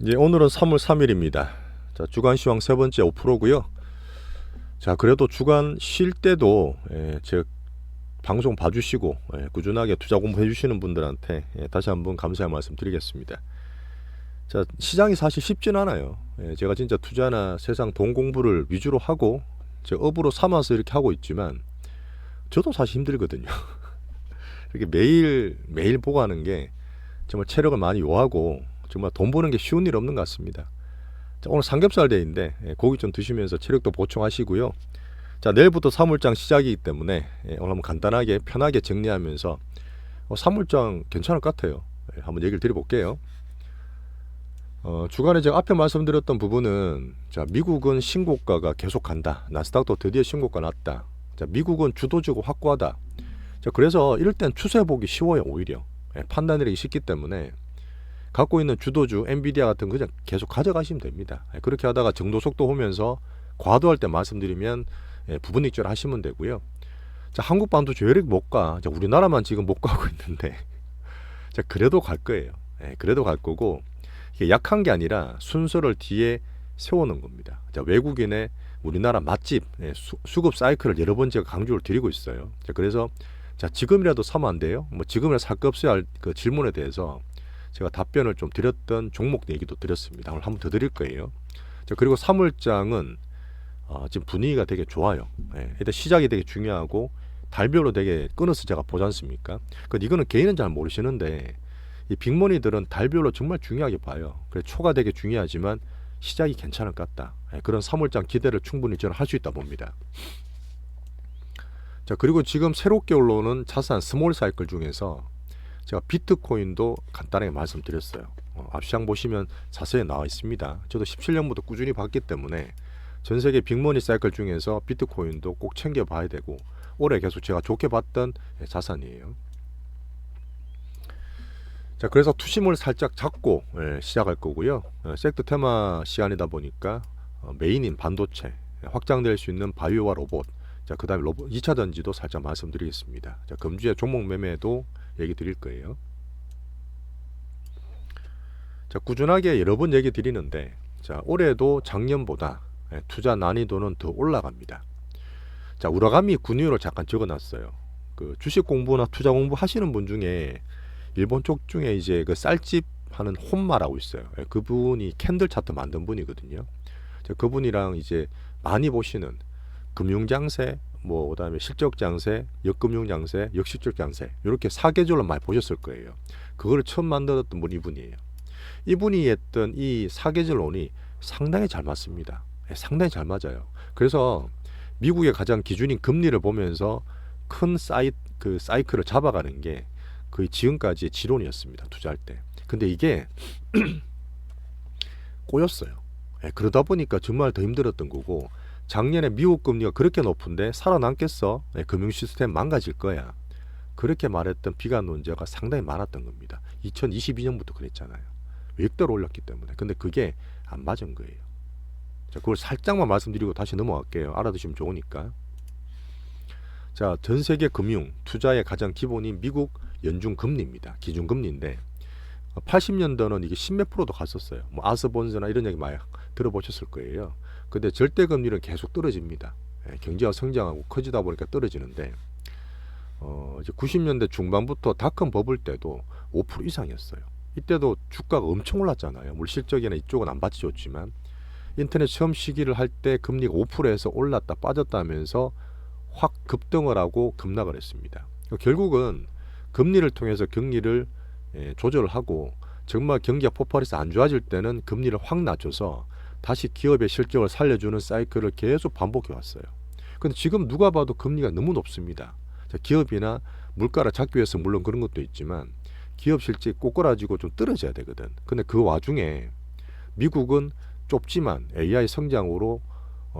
예, 오늘은 3월 3일입니다. 자, 주간 시황 세 번째 5%고요. 자, 그래도 주간 쉴 때도 제 방송 봐주시고 꾸준하게 투자 공부해 주시는 분들한테 다시 한번 감사의 말씀 드리겠습니다. 자, 시장이 사실 쉽진 않아요. 제가 진짜 투자나 세상 돈 공부를 위주로 하고 제 업으로 삼아서 이렇게 하고 있지만 저도 사실 힘들거든요. 이렇게 매일 매일 보고 하는 게 정말 체력을 많이 요하고 정말 돈 버는 게 쉬운 일 없는 것 같습니다. 자, 오늘 삼겹살 데이인데 고기 좀 드시면서 체력도 보충하시고요. 자, 내일부터 3월장 시작이기 때문에 오늘 한번 간단하게 편하게 정리하면서 3월장 괜찮을 것 같아요. 한번 얘기를 드려볼게요. 주간에 제가 앞에 말씀드렸던 부분은 자, 미국은 신고가가 계속 간다. 나스닥도 드디어 신고가 났다. 자, 미국은 주도주고 확고하다. 자, 그래서 이럴 땐 추세 보기 쉬워요. 오히려 판단 내리기 쉽기 때문에 갖고 있는 주도주 엔비디아 같은 거 그냥 계속 가져가시면 됩니다. 그렇게 하다가 정도 속도 오면서 과도할 때 말씀드리면 부분 익절 하시면 되고요. 자, 한국 반도체 왜 이렇게 못 가? 자, 우리나라만 지금 못 가고 있는데 자, 그래도 갈 거예요. 그래도 갈 거고 이게 약한 게 아니라 순서를 뒤에 세우는 겁니다. 자, 외국인의 우리나라 맛집 수급 사이클을 여러 번 제가 강조를 드리고 있어요. 자, 그래서 자, 지금이라도 사면 안 돼요? 뭐 지금이라도 살 거 없어야 할 그 질문에 대해서 제가 답변을 좀 드렸던 종목 얘기도 드렸습니다. 오늘 한번 더 드릴 거예요. 자, 그리고 3월장은 지금 분위기가 되게 좋아요. 일단 시작이 되게 중요하고 달별로 되게 끊어서 제가 보지 않습니까? 이거는 개인은 잘 모르시는데 이 빅머니들은 달별로 정말 중요하게 봐요. 그래 초가 되게 중요하지만 시작이 괜찮을 것 같다. 그런 3월장 기대를 충분히 저는 할 수 있다 봅니다. 자, 그리고 지금 새롭게 올라오는 자산 스몰 사이클 중에서 제가 비트코인도 간단하게 말씀드렸어요. 앞시장 보시면 자세히 나와 있습니다. 저도 17년부터 꾸준히 봤기 때문에 전 세계 빅머니 사이클 중에서 비트코인도 꼭 챙겨봐야 되고 올해 계속 제가 좋게 봤던 자산이에요. 자, 그래서 투심을 살짝 잡고 시작할 거고요. 섹터 테마 시간이다 보니까 메인인 반도체, 확장될 수 있는 바이오와 로봇, 자, 그 다음에 로봇 2차 전지도 살짝 말씀드리겠습니다. 자, 금주의 종목 매매도 얘기 드릴 거예요. 자, 꾸준하게 여러 번 얘기 드리는데 자, 올해도 작년보다 투자 난이도는 더 올라갑니다. 자, 우라가미 군유를 잠깐 적어놨어요. 그 주식 공부나 투자 공부 하시는 분 중에 일본 쪽 중에 이제 그 쌀집 하는 혼마라고 있어요. 그분이 캔들 차트 만든 분이거든요. 자, 그분이랑 이제 많이 보시는 금융장세, 뭐 그다음에 실적장세, 역금융장세, 역실적장세 이렇게 사계절로 많이 보셨을 거예요. 그걸 처음 만들었던 분이 이분이에요. 이분이 했던 이 사계절론이 상당히 잘 맞습니다. 상당히 잘 맞아요. 그래서 미국의 가장 기준인 금리를 보면서 큰 그 사이클을 잡아가는 게 거의 지금까지의 지론이었습니다. 투자할 때. 근데 이게 꼬였어요. 그러다 보니까 정말 더 힘들었던 거고 작년에 미국 금리가 그렇게 높은데 살아남겠어? 금융 시스템 망가질 거야. 그렇게 말했던 비관 논제가 상당히 많았던 겁니다. 2022년부터 그랬잖아요. 외국대로 올렸기 때문에. 근데 그게 안 맞은 거예요. 자, 그걸 살짝만 말씀드리고 다시 넘어갈게요. 알아두시면 좋으니까. 자, 전 세계 금융 투자의 가장 기본인 미국 연준 금리입니다. 기준 금리인데 80년대는 이게 10몇 프로도 갔었어요. 뭐 아스본즈나 이런 얘기 많이 들어보셨을 거예요. 근데 절대 금리는 계속 떨어집니다. 경제가 성장하고 커지다 보니까 떨어지는데 이제 90년대 중반부터 닷컴 버블 때도 5% 이상이었어요. 이때도 주가가 엄청 올랐잖아요. 물론 실적이나 이쪽은 안 받치 좋지만 인터넷 처음 시기를 할 때 금리가 5%에서 올랐다 빠졌다 하면서 확 급등을 하고 급락을 했습니다. 결국은 금리를 통해서 경기를 조절을 하고 정말 경기가 폭발해서 안 좋아질 때는 금리를 확 낮춰서 다시 기업의 실적을 살려주는 사이클을 계속 반복해 왔어요. 근데 지금 누가 봐도 금리가 너무 높습니다. 기업이나 물가를 잡기 위해서 물론 그런 것도 있지만 기업 실적이 꼬꾸라지고 좀 떨어져야 되거든. 근데 그 와중에 미국은 좁지만 AI 성장으로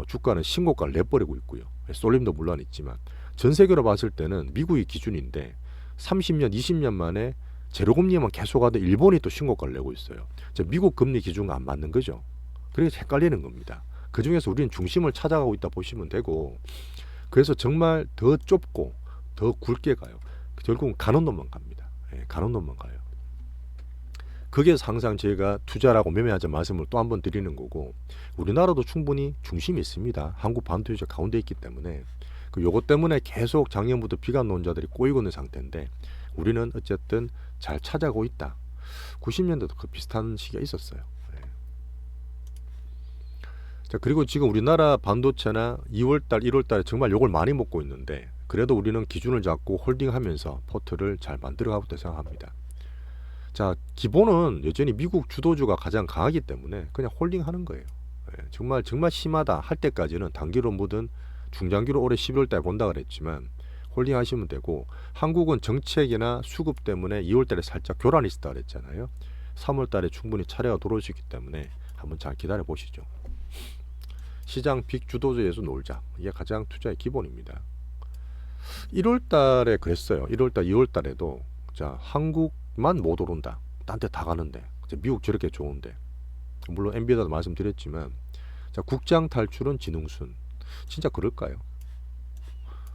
주가는 신고가를 내버리고 있고요. 쏠림도 물론 있지만 전 세계로 봤을 때는 미국이 기준인데 30년, 20년 만에 제로금리만 계속하던 일본이 또 신고가를 내고 있어요. 미국 금리 기준과 안 맞는 거죠. 그래서 헷갈리는 겁니다. 그 중에서 우리는 중심을 찾아가고 있다 보시면 되고 그래서 정말 더 좁고 더 굵게 가요. 결국은 가는 놈만 갑니다. 가는 놈만 가요. 거기에서 항상 제가 투자라고 매매하자 말씀을 또 한 번 드리는 거고, 우리나라도 충분히 중심이 있습니다. 한국 반도체 가운데 있기 때문에 요것 때문에 계속 작년부터 비관 논자들이 꼬이고 있는 상태인데, 우리는 어쨌든 잘 찾아가고 있다. 90년대도 그 비슷한 시기가 있었어요. 네. 자, 그리고 지금 우리나라 반도체나 2월달, 1월달에 정말 욕을 많이 먹고 있는데, 그래도 우리는 기준을 잡고 홀딩하면서 포트를 잘 만들어가고 있다고 생각합니다. 자, 기본은 여전히 미국 주도주가 가장 강하기 때문에 그냥 홀딩하는 거예요. 예, 정말 심하다 할 때까지는 단기로 뭐든 중장기로 올해 12월 달에 본다 그랬지만 홀딩 하시면 되고, 한국은 정책이나 수급 때문에 2월 달에 살짝 교란이 있었다 그랬잖아요. 3월 달에 충분히 차례가 들어올 수 있기 때문에 한번 잘 기다려 보시죠. 시장 빅 주도주에서 놀자. 이게 가장 투자의 기본입니다. 1월 달에 그랬어요. 1월 달, 2월 달에도 자, 한국만 못 오른다. 딴 데 다 가는데. 미국 저렇게 좋은데. 물론 엔비디아도 말씀드렸지만, 자, 국장 탈출은 지능순. 진짜 그럴까요?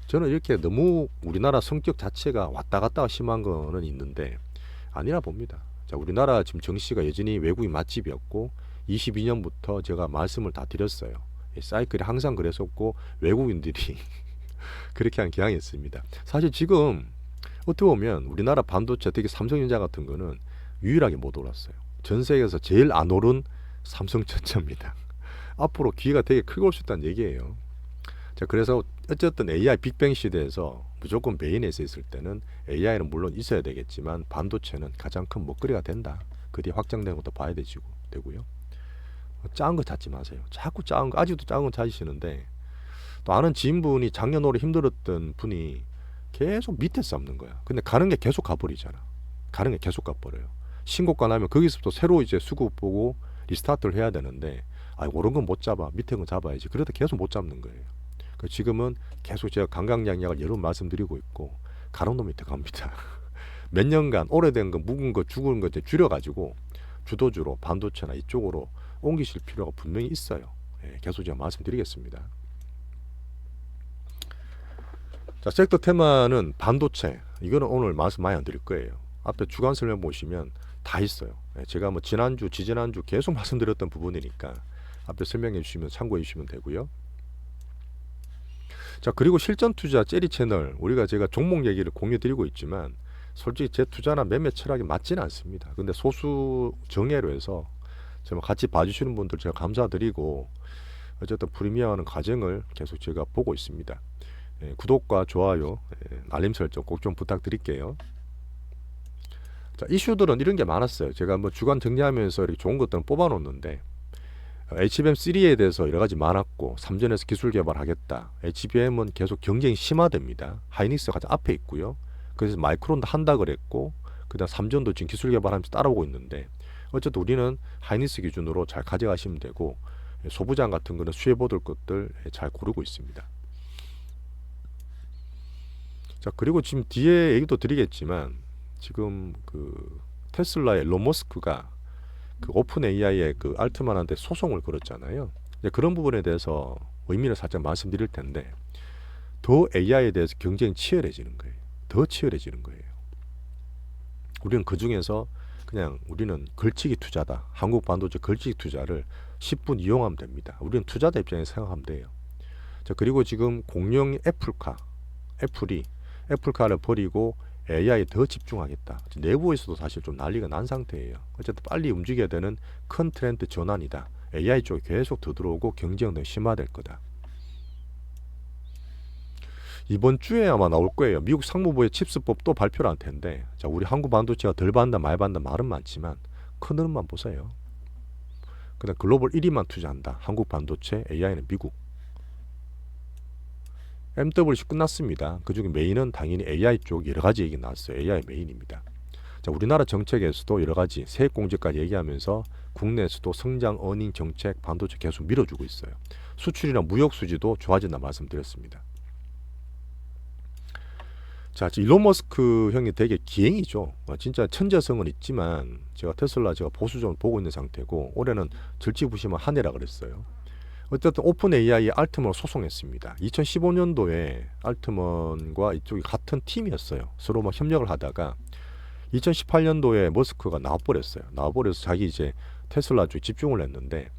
저는 이렇게 너무 우리나라 성격 자체가 왔다 갔다 심한 거는 있는데 아니라 봅니다. 자, 우리나라 지금 정시가 여전히 외국인 맛집이었고, 22년부터 제가 말씀을 다 드렸어요. 사이클이 항상 그랬었고 외국인들이 그렇게 한 경향이 있습니다. 사실 지금 어떻게 보면 우리나라 반도체, 특히 삼성전자 같은 거는 유일하게 못 올랐어요. 전 세계에서 제일 안 오른 삼성전자입니다. 앞으로 기회가 되게 크게 올 수 있다는 얘기예요. 자, 그래서 어쨌든 AI 빅뱅 시대에서 무조건 메인에서 있을 때는 AI는 물론 있어야 되겠지만 반도체는 가장 큰 먹거리가 된다. 그 뒤에 확장되는 것도 봐야 되고요. 작은 거 찾지 마세요. 자꾸 작은 거, 아직도 작은 거 찾으시는데, 또 아는 지인분이 작년 올해 힘들었던 분이 계속 밑에 잡는 거야. 근데 가는 게 계속 가버리잖아. 가는 게 계속 가버려요. 신고가 나면 거기서부터 새로 이제 수급 보고 리스타트를 해야 되는데, 오른 건 못 잡아. 밑에 건 잡아야지. 그래도 계속 못 잡는 거예요. 지금은 계속 제가 강강약약을 여러 번 말씀드리고 있고, 가는 놈 밑에 갑니다. 몇 년간 오래된 거, 묵은 거, 죽은 거 이제 줄여가지고 주도주로 반도체나 이쪽으로 옮기실 필요가 분명히 있어요. 예, 계속 제가 말씀드리겠습니다. 자, 섹터 테마는 반도체. 이거는 오늘 말씀 많이 안 드릴 거예요. 앞에 주간 설명 보시면 다 있어요. 예, 제가 뭐 지난주, 지지난주 계속 말씀드렸던 부분이니까 앞에 설명해 주시면 참고해 주시면 되고요. 자, 그리고 실전 투자 젤리 채널, 제가 종목 얘기를 공유 드리고 있지만 솔직히 제 투자나 매매 철학이 맞지는 않습니다. 근데 소수 정예로 해서 정말 같이 봐주시는 분들 제가 감사드리고, 어쨌든 프리미어하는 과정을 계속 제가 보고 있습니다. 예, 구독과 좋아요, 알림 설정 꼭 좀 부탁드릴게요. 자, 이슈들은 이런 게 많았어요. 제가 한번 주간 정리하면서 이렇게 좋은 것들은 뽑아놓는데, HBM3에 대해서 여러 가지 많았고, 3전에서 기술 개발하겠다. HBM은 계속 경쟁이 심화됩니다. 하이닉스가 가장 앞에 있고요. 그래서 마이크론도 한다 그랬고, 그다음 3전도 지금 기술 개발하면서 따라오고 있는데, 어쨌든 우리는 하이닉스 기준으로 잘 가져가시면 되고, 소부장 같은 거는 수혜보들 것들 잘 고르고 있습니다. 자, 그리고 지금 뒤에 얘기도 드리겠지만, 지금 그 테슬라의 일론 머스크가 그 오픈 AI의 그 알트만한테 소송을 걸었잖아요. 그런 부분에 대해서 의미를 살짝 말씀드릴 텐데, 더 AI에 대해서 경쟁이 치열해지는 거예요. 더 치열해지는 거예요. 우리는 그 중에서 그냥 우리는 걸치기 투자다. 한국 반도체 걸치기 투자를 10분 이용하면 됩니다. 우리는 투자자 입장에서 생각하면 돼요. 자, 그리고 지금 공룡 애플이 애플카를 버리고 AI에 더 집중하겠다. 내부에서도 사실 좀 난리가 난 상태예요. 어쨌든 빨리 움직여야 되는 큰 트렌드 전환이다. AI 쪽이 계속 더 들어오고 경쟁도 심화될 거다. 이번 주에 아마 나올 거예요. 미국 상무부의 칩스법 또 발표를 할 텐데, 자, 우리 한국 반도체가 덜 받는다 많이 받는다 말은 많지만 큰 흐름만 보세요. 그다음 글로벌 1위만 투자한다. 한국 반도체, AI는 미국. MWC 끝났습니다. 그중에 메인은 당연히 AI 쪽 여러 가지 얘기 나왔어요. AI 메인입니다. 자, 우리나라 정책에서도 여러 가지 세액 공제까지 얘기하면서 국내에서도 성장 어닝 정책 반도체 계속 밀어주고 있어요. 수출이나 무역 수지도 좋아진다 말씀드렸습니다. 자, 일론 머스크 형이 되게 기행이죠. 진짜 천재성은 있지만 제가 테슬라 보수적으로 보고 있는 상태고, 올해는 절치부심한 한 해라 그랬어요. 어쨌든 오픈 AI 알트먼을 소송했습니다. 2015년도에 알트먼과 이쪽이 같은 팀이었어요. 서로 막 협력을 하다가 2018년도에 머스크가 나와버렸어요. 나와버려서 자기 이제 테슬라 쪽에 집중을 했는데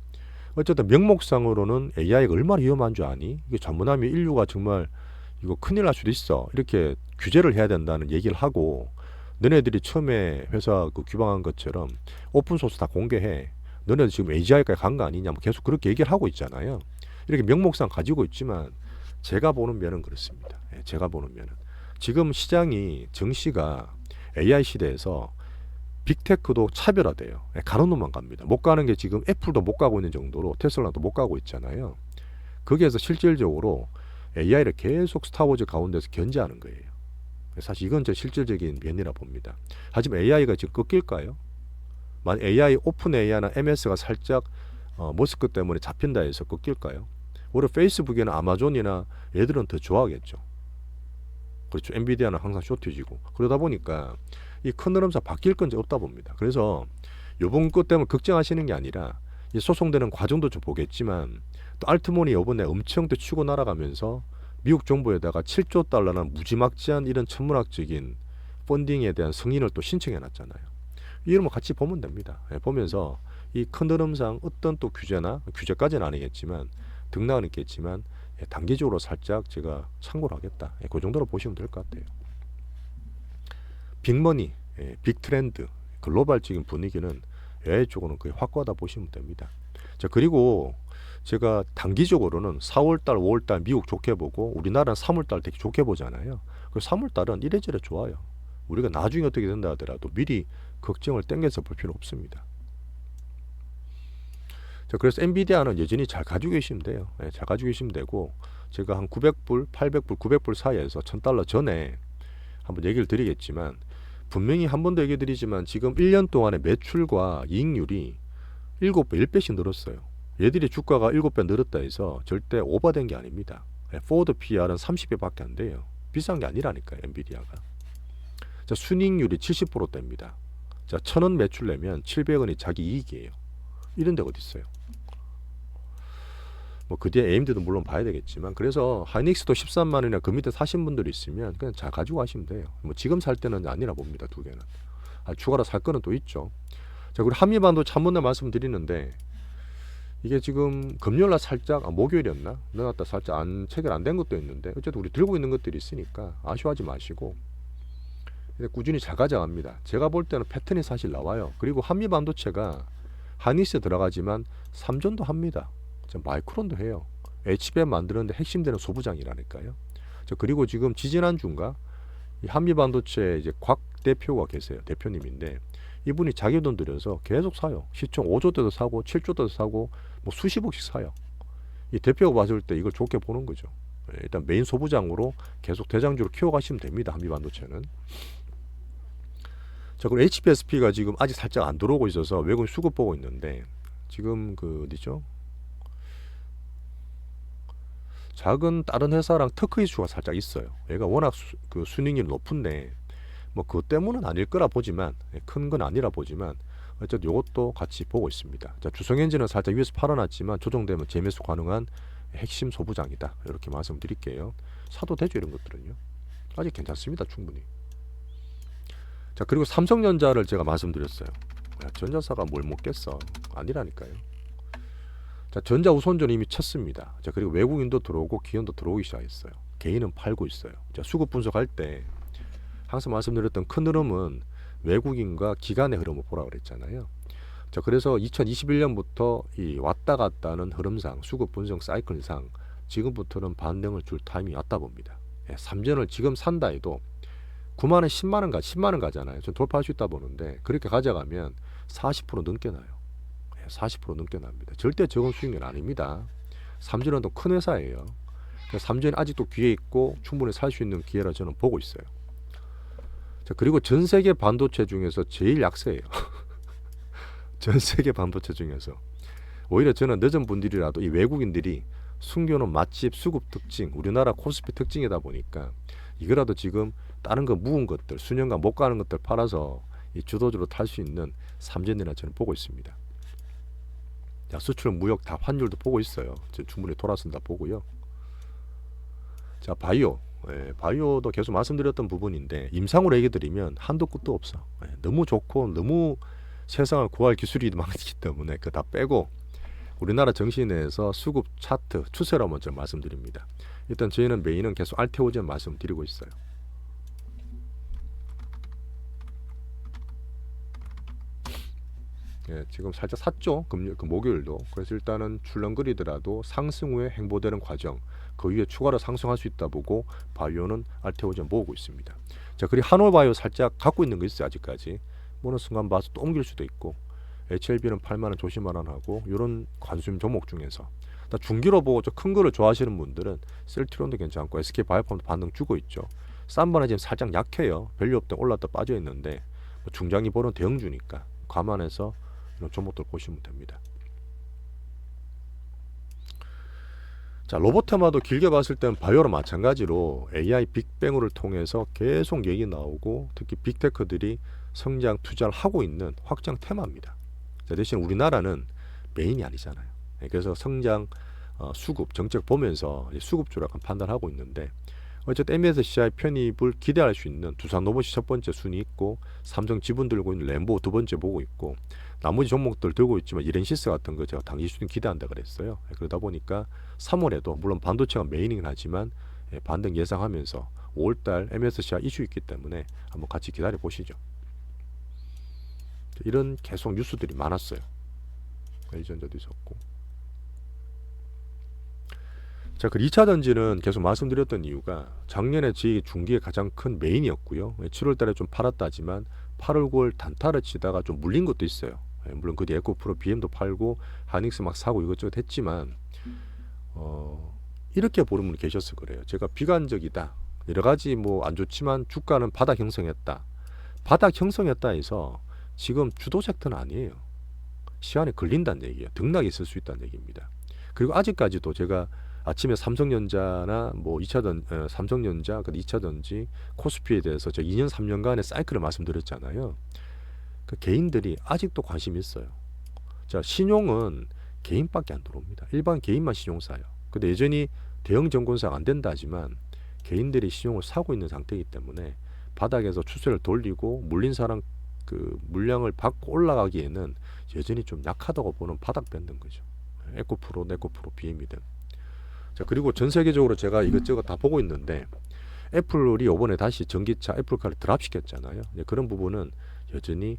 어쨌든 명목상으로는 AI가 얼마나 위험한 줄 아니? 이게 잘못하면 인류가 정말 이거 큰일 날 수도 있어. 이렇게 규제를 해야 된다는 얘기를 하고 너네들이 처음에 회사 그 규방한 것처럼 오픈소스 다 공개해. 너네들 지금 AGI까지 간 거 아니냐? 뭐 계속 그렇게 얘기를 하고 있잖아요. 이렇게 명목상 가지고 있지만 제가 보는 면은 그렇습니다. 제가 보는 면은 지금 시장이 정시가 AI 시대에서 빅테크도 차별화돼요. 가는 놈만 갑니다. 못 가는 게 지금 애플도 못 가고 있는 정도로 테슬라도 못 가고 있잖아요. 거기에서 실질적으로 AI를 계속 스타워즈 가운데서 견제하는 거예요. 사실 이건 제 실질적인 면이라 봅니다. 하지만 AI가 지금 꺾일까요? 만약 AI, 오픈 AI나 MS가 살짝 머스크 때문에 잡힌다 해서 꺾일까요? 오히려 페이스북이나 아마존이나 얘들은 더 좋아하겠죠. 그렇죠. 엔비디아는 항상 쇼트지고 그러다 보니까 이 큰 흐름상 바뀔 건지 없다 봅니다. 그래서 요번 것 때문에 걱정하시는 게 아니라 이 소송되는 과정도 좀 보겠지만 또 알트몬이 이번에 엄청 또 치고 날아가면서 미국 정부에다가 7조 달러는 무지막지한 이런 천문학적인 펀딩에 대한 승인을 또 신청해 놨잖아요. 이런 거 같이 보면 됩니다. 보면서 이 큰 흐름상 어떤 또 규제나 규제까지는 아니겠지만 등락은 있겠지만 단기적으로 살짝 제가 참고를 하겠다. 그 정도로 보시면 될 것 같아요. 빅머니, 빅트렌드, 글로벌적인 분위기는 AI 쪽으로는 거의 확고하다 보시면 됩니다. 자, 그리고 제가 단기적으로는 4월달, 5월달 미국 좋게 보고 우리나라는 3월달 되게 좋게 보잖아요. 그 3월달은 이래저래 좋아요. 우리가 나중에 어떻게 된다 하더라도 미리 걱정을 땡겨서 볼 필요 없습니다. 자, 그래서 엔비디아는 여전히 잘 가지고 계시면 돼요. 잘 가지고 계시면 되고 제가 한 900불, 800불, 900불 사이에서 1000달러 전에 한번 얘기를 드리겠지만 분명히 한 번 더 얘기 드리지만 지금 1년 동안의 매출과 이익률이 7배, 1배씩 늘었어요. 얘들이 주가가 7배 늘었다 해서 절대 오버된 게 아닙니다. 포워드 PR은 30배밖에 안 돼요. 비싼 게 아니라니까요. 엔비디아가. 자, 순이익률이 70%대입니다. 자, 1000원 매출 내면 700원이 자기 이익이에요. 이런 데가 어디 있어요? 뭐 그 뒤에 AMD도 물론 봐야 되겠지만 그래서 하이닉스도 13만 원이나 그 밑에 사신 분들이 있으면 그냥 잘 가지고 가시면 돼요. 뭐 지금 살 때는 아니라 봅니다. 두 개는. 추가로 살 거는 또 있죠. 자, 그리고 한미반도체 한 번 더 말씀드리는데 이게 지금 금요일날 살짝 목요일이었나? 내놨다 살짝 체결 안 된 것도 있는데 어쨌든 우리 들고 있는 것들이 있으니까 아쉬워하지 마시고 꾸준히 잘 가져갑니다. 제가 볼 때는 패턴이 사실 나와요. 그리고 한미반도체가 하이닉스에 들어가지만 삼전도 합니다. 마이크론도 해요. HBM 만드는데 핵심되는 소부장이라니까요. 그리고 지금 지지난주인가 이 한미반도체 이제 곽 대표가 계세요. 대표님인데 이분이 자기 돈 들여서 계속 사요. 시총 5조 때도 사고 7조 때도 사고 뭐 수십억씩 사요. 이 대표가 봤을 때 이걸 좋게 보는 거죠. 일단 메인 소부장으로 계속 대장주로 키워가시면 됩니다. 한미반도체는. 자, 그럼 HBSP가 지금 아직 살짝 안 들어오고 있어서 외국인 수급 보고 있는데 지금 그 어디죠? 작은 다른 회사랑 특허 이슈가 살짝 있어요. 얘가 워낙 그 순이익률이 높은데 뭐 그것 때문은 아닐 거라 보지만 큰 건 아니라 보지만 어쨌든 이것도 같이 보고 있습니다. 자, 주성엔진은 살짝 위에서 팔아놨지만 조정되면 재매수 가능한 핵심 소부장이다. 이렇게 말씀드릴게요. 사도 되죠 이런 것들은요. 아직 괜찮습니다 충분히. 자, 그리고 삼성전자를 제가 말씀드렸어요. 전자사가 뭘 먹겠어. 아니라니까요. 자, 전자우선전 이미 쳤습니다. 자, 그리고 외국인도 들어오고 기관도 들어오기 시작했어요. 개인은 팔고 있어요. 자, 수급 분석할 때 항상 말씀드렸던 큰 흐름은 외국인과 기관의 흐름을 보라 그랬잖아요. 자, 그래서 2021년부터 이 왔다 갔다 하는 흐름상 수급 분석 사이클상 지금부터는 반등을 줄 타임이 왔다 봅니다. 삼전을 지금 산다 해도 9만원, 10만원 가잖아요. 전 돌파할 수 있다 보는데 그렇게 가져가면 40% 넘게 나요. 40% 넘게 납니다. 절대 적은 수익률 아닙니다. 삼전은 또 큰 회사예요. 삼전이 아직도 기회 있고 충분히 살 수 있는 기회라 저는 보고 있어요. 자, 그리고 전 세계 반도체 중에서 제일 약세예요. 전 세계 반도체 중에서 오히려 저는 늦은 분들이라도 이 외국인들이 숨겨놓은 맛집 수급 특징, 우리나라 코스피 특징이다 보니까 이거라도 지금 다른 거 묵은 것들, 수년간 못 가는 것들 팔아서 이 주도주로 탈 수 있는 삼전이나 저는 보고 있습니다. 자, 수출, 무역 다 환율도 보고 있어요. 충분히 돌아선다 보고요. 자, 바이오. 바이오도 계속 말씀드렸던 부분인데 임상으로 얘기 드리면 한도 끝도 없어. 너무 좋고 너무 세상을 구할 기술이 많기 때문에 그 다 빼고 우리나라 정시내에서 수급 차트 추세로 먼저 말씀드립니다. 일단 저희는 메인은 계속 알테오젠 말씀드리고 있어요. 지금 살짝 샀죠. 목요일도. 그래서 일단은 출렁거리더라도 상승 후에 행보되는 과정, 그 위에 추가로 상승할 수 있다 보고 바이오는 알테오젠 모으고 있습니다. 자, 그리고 한올바이오 살짝 갖고 있는 거 있어요. 아직까지. 어느 순간 봐서 또 옮길 수도 있고, HLB는 8만원 조심하라 하고, 이런 관심 종목 중에서 중기로 보고 좀 큰 거를 좋아하시는 분들은 셀트론도 괜찮고 SK바이오팜도 반등 주고 있죠. 쌈바는 지금 살짝 약해요. 밸류 업때 올랐다 빠져 있는데 중장기 보는 대형주니까 감안해서 이런 종목들 보시면 됩니다. 자, 로봇테마도 길게 봤을 때는 바이오랑 마찬가지로 AI 빅뱅을 통해서 계속 얘기 나오고 특히 빅테크들이 성장 투자를 하고 있는 확장 테마입니다. 자, 대신 우리나라는 메인이 아니잖아요. 그래서 성장 수급 정책 보면서 수급주로 약간 판단하고 있는데 어쨌든 MSCI 편입을 기대할 수 있는 두산로봇이 첫 번째 순위 있고 삼성 지분 들고 있는 램보 두 번째 보고 있고 나머지 종목들 들고 있지만 이렌시스 같은 거 제가 당시 순위 기대한다 그랬어요. 그러다 보니까 3월에도 물론 반도체가 메인이긴 하지만 반등 예상하면서 5월달 MSCI 이슈 있기 때문에 한번 같이 기다려 보시죠. 이런 계속 뉴스들이 많았어요. LG전자도 있었고. 자, 그 2차 전지는 계속 말씀드렸던 이유가 작년에 제 중기의 가장 큰 메인이었고요. 7월 달에 좀 팔았다지만 8월 9월 단타를 치다가 좀 물린 것도 있어요. 물론 그 뒤에 에코프로 BM도 팔고 하닉스 막 사고 이것저것 했지만 이렇게 보는 분이 계셔서 그래요. 제가 비관적이다. 여러 가지 뭐 안 좋지만 주가는 바닥 형성했다. 바닥 형성했다 해서 지금 주도 섹터는 아니에요. 시간이 걸린다는 얘기예요. 등락이 있을 수 있다는 얘기입니다. 그리고 아직까지도 제가 아침에 삼성전자나 뭐 2차 삼성전자, 그 2차 전지, 코스피에 대해서 저 2년 3년간의 사이클을 말씀드렸잖아요. 그 개인들이 아직도 관심이 있어요. 자, 신용은 개인밖에 안 들어옵니다. 일반 개인만 신용 사요. 근데 여전히 대형 정권사가 안 된다 하지만 개인들이 신용을 사고 있는 상태이기 때문에 바닥에서 추세를 돌리고 물린 사람 그 물량을 받고 올라가기에는 여전히 좀 약하다고 보는 바닥 밴드인 거죠. 에코프로, 네코프로, BM이든. 자, 그리고 전 세계적으로 제가 이것저것 다 보고 있는데 애플이 이번에 다시 전기차 애플카를 드랍시켰잖아요. 그런 부분은 여전히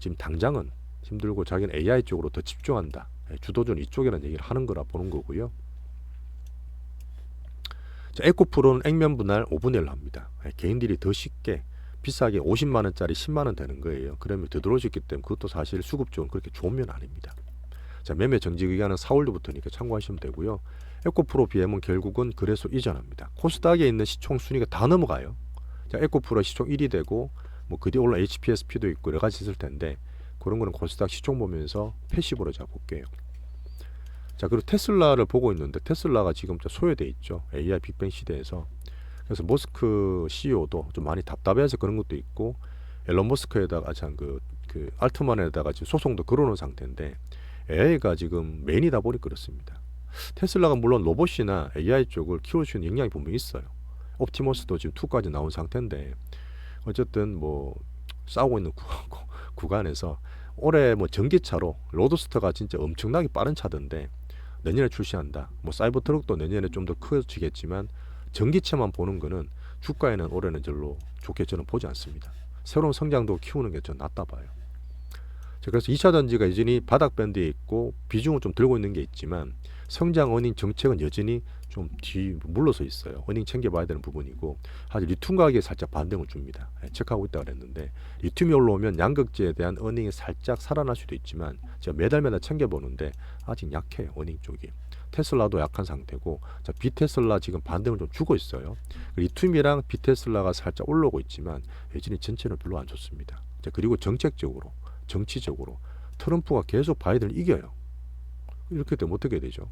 지금 당장은 힘들고 자기는 AI 쪽으로 더 집중한다. 주도주는 이쪽이라는 얘기를 하는 거라 보는 거고요. 자, 에코프로는 액면 분할 5분의 1로 합니다. 개인들이 더 쉽게 비싸게 50만원짜리 10만원 되는 거예요. 그러면 되돌아올 수 있기 때문에 그것도 사실 수급적으로 그렇게 좋은 면 아닙니다. 자, 매매 정지 기간은 4월부터니까 참고하시면 되고요. 에코프로 BM은 결국은 거래소 이전합니다. 코스닥에 있는 시총 순위가 다 넘어가요. 자, 에코프로 시총 1위 되고 뭐 그 뒤에 올라 HPSP도 있고 여러 가지 있을 텐데 그런 거는 코스닥 시총 보면서 패시브로 제가 볼게요. 자, 그리고 테슬라를 보고 있는데 테슬라가 지금 소외돼 있죠. AI 빅뱅 시대에서. 그래서 머스크 CEO도 좀 많이 답답해서 그런 것도 있고 앨런 머스크에다가 참 그 알트만에다가 지금 소송도 걸어놓은 상태인데 AI가 지금 메인이다 보니 그렇습니다. 테슬라가 물론 로봇이나 AI 쪽을 키울 수 있는 역량이 분명히 있어요. 옵티머스도 지금 2까지 나온 상태인데 어쨌든 뭐 싸우고 있는 구간에서 올해 뭐 전기차로 로드스터가 진짜 엄청나게 빠른 차던데 내년에 출시한다. 뭐 사이버 트럭도 내년에 좀 더 커지겠지만 전기차만 보는 거는 주가에는 올해는 별로 좋게 저는 보지 않습니다. 새로운 성장도 키우는 게 좀 낫다 봐요. 그래서 2차 전지가 여전히 바닥 밴드에 있고 비중을 좀 들고 있는 게 있지만 성장 어닝 정책은 여전히 좀 뒤 물러서 있어요. 어닝 챙겨봐야 되는 부분이고 사실 리튬 가격이 살짝 반등을 줍니다. 체크하고 있다고 그랬는데 리튬이 올라오면 양극재에 대한 어닝이 살짝 살아날 수도 있지만 제가 매달 챙겨보는데 아직 약해요. 어닝 쪽이. 테슬라도 약한 상태고 자, 비테슬라 지금 반등을 좀 주고 있어요. 리튬이랑 비테슬라가 살짝 올라오고 있지만 여전히 전체는 별로 안 좋습니다. 자, 그리고 정책적으로 정치적으로 트럼프가 계속 바이든을 이겨요. 이렇게 되면 어떻게 되죠?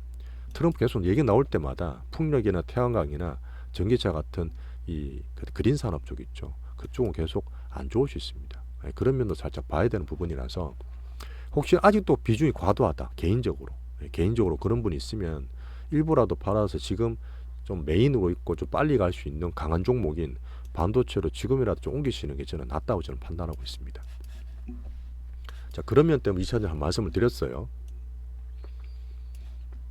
트럼프 계속 얘기 나올 때마다 풍력이나 태양광이나 전기차 같은 이 그린 산업 쪽 있죠. 그쪽은 계속 안 좋을 수 있습니다. 그런 면도 살짝 봐야 되는 부분이라서 혹시 아직도 비중이 과도하다 개인적으로 그런 분이 있으면 일부라도 팔아서 지금 좀 메인으로 있고 좀 빨리 갈 수 있는 강한 종목인 반도체로 지금이라도 좀 옮기시는 게 저는 낫다고 저는 판단하고 있습니다. 자, 그런 면 때문에 2차전에 한 말씀을 드렸어요.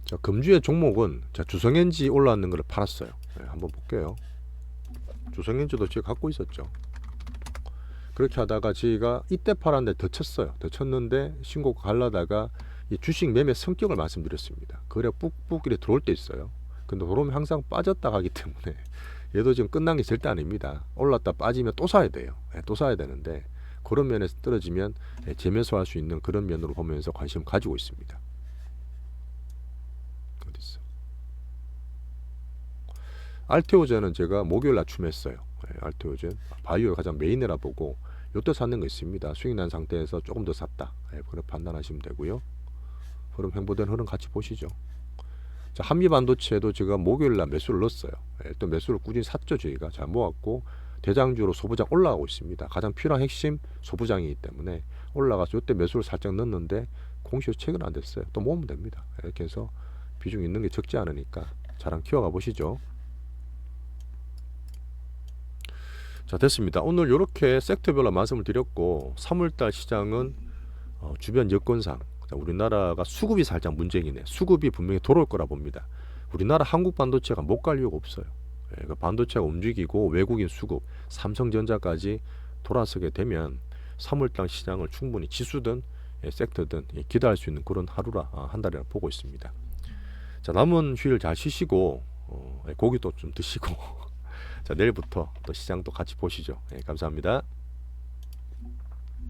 자, 금주의 종목은 자, 주성엔지 올라왔는 걸 팔았어요. 네, 한번 볼게요. 주성엔지도 제가 갖고 있었죠. 그렇게 하다가 저희가 이때 팔았는데 더 쳤어요. 더 쳤는데 신고가 갈라다가 이 주식 매매 성격을 말씀드렸습니다. 그래 뿍뿍 이렇게 들어올 때 있어요. 근데 들어오면 항상 빠졌다 가기 때문에 얘도 지금 끝난 게 절대 아닙니다. 올랐다 빠지면 또 사야 돼요. 또 사야 되는데 그런 면에서 떨어지면 재매수할 수 있는 그런 면으로 보면서 관심 가지고 있습니다. 어디 있어? 알테오젠은 제가 목요일 낮춤했어요. 알테오젠 바이오 가장 메인이라 보고 요때 샀는 거 있습니다. 수익 난 상태에서 조금 더 샀다. 그렇게 판단하시면 되고요. 흐름 횡보된 흐름 같이 보시죠. 자, 한미반도체도 제가 목요일날 매수를 넣었어요. 또 매수를 꾸준히 샀죠. 저희가 잘 모았고 대장주로 소부장 올라가고 있습니다. 가장 필요한 핵심 소부장이기 때문에 올라가서 이때 매수를 살짝 넣었는데 공시효 체결 안 됐어요. 또 모으면 됩니다. 이렇게 해서 비중 있는 게 적지 않으니까 잘한 키워가 보시죠. 자, 됐습니다. 오늘 이렇게 섹터별로 말씀을 드렸고 3월달 시장은 주변 여건상 우리나라가 수급이 살짝 문제이네. 수급이 분명히 돌아올 거라 봅니다. 우리나라 한국 반도체가 못 갈 이유가 없어요. 그 반도체가 움직이고 외국인 수급, 삼성전자까지 돌아서게 되면 3월달 시장을 충분히 지수든 섹터든 기대할 수 있는 그런 하루라 한 달이라 보고 있습니다. 자, 남은 휴일 잘 쉬시고 고기도 좀 드시고 자, 내일부터 또 시장도 같이 보시죠. 감사합니다.